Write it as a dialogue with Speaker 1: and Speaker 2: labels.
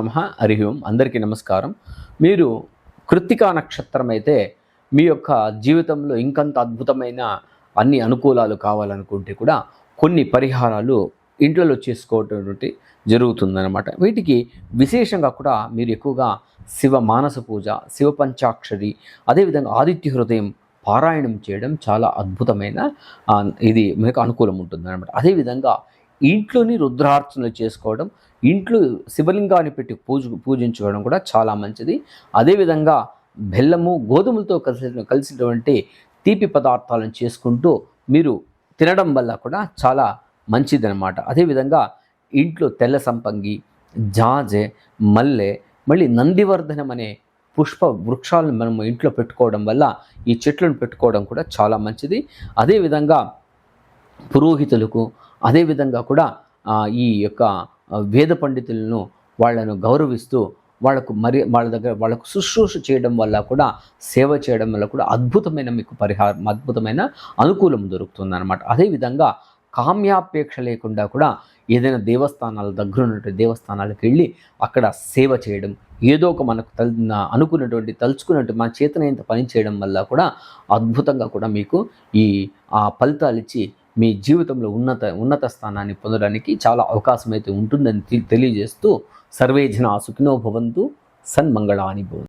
Speaker 1: నమః. హరి ఓం. అందరికీ నమస్కారం. మీరు కృత్తికా నక్షత్రం అయితే మీ యొక్క జీవితంలో ఇంకంత అద్భుతమైన అన్ని అనుకూలాలు కావాలనుకుంటే కూడా కొన్ని పరిహారాలు ఇంట్లో చేసుకోవటం జరుగుతుందన్నమాట. వీటికి విశేషంగా కూడా మీరు ఎక్కువగా శివ మానస పూజ, శివ పంచాక్షరి, అదేవిధంగా ఆదిత్య హృదయం పారాయణం చేయడం చాలా అద్భుతమైన ఇది మీకు అనుకూలం ఉంటుందన్నమాట. అదేవిధంగా ఇంట్లోని రుద్రార్చనలు చేసుకోవడం, ఇంట్లో శివలింగాన్ని పెట్టి పూజించుకోవడం కూడా చాలా మంచిది. అదేవిధంగా బెల్లము, గోధుమలతో కలిసినటువంటి తీపి పదార్థాలను చేసుకుంటూ మీరు తినడం వల్ల కూడా చాలా మంచిదన్నమాట. అదేవిధంగా ఇంట్లో తెల్ల సంపంగి, జాజె, మల్లె, మళ్ళీ నందివర్ధనం అనే పుష్ప వృక్షాలను మనం ఇంట్లో పెట్టుకోవడం వల్ల, ఈ చెట్లను పెట్టుకోవడం కూడా చాలా మంచిది. అదేవిధంగా పురోహితులకు, అదేవిధంగా కూడా ఈ యొక్క వేద పండితులను వాళ్ళను గౌరవిస్తూ వాళ్ళకు శుశ్రూష చేయడం వల్ల కూడా, సేవ చేయడం వల్ల కూడా అద్భుతమైన అనుకూలం దొరుకుతుందన్నమాట. అదేవిధంగా కామ్యాపేక్ష లేకుండా కూడా ఏదైనా దేవస్థానాల దగ్గర ఉన్నటువంటి దేవస్థానాలకు వెళ్ళి అక్కడ సేవ చేయడం, ఏదో ఒక మనకు తలుచుకున్నట్టు మన చేతనైనంత పని చేయడం వల్ల కూడా అద్భుతంగా కూడా మీకు ఆ ఫలితాలు ఇచ్చి మీ జీవితంలో ఉన్నత స్థానాన్ని పొందడానికి చాలా అవకాశం అయితే ఉంటుందని తెలియజేస్తూ, సర్వే జనా సుఖినో భవంతు, సన్మంగళాని భవంతు.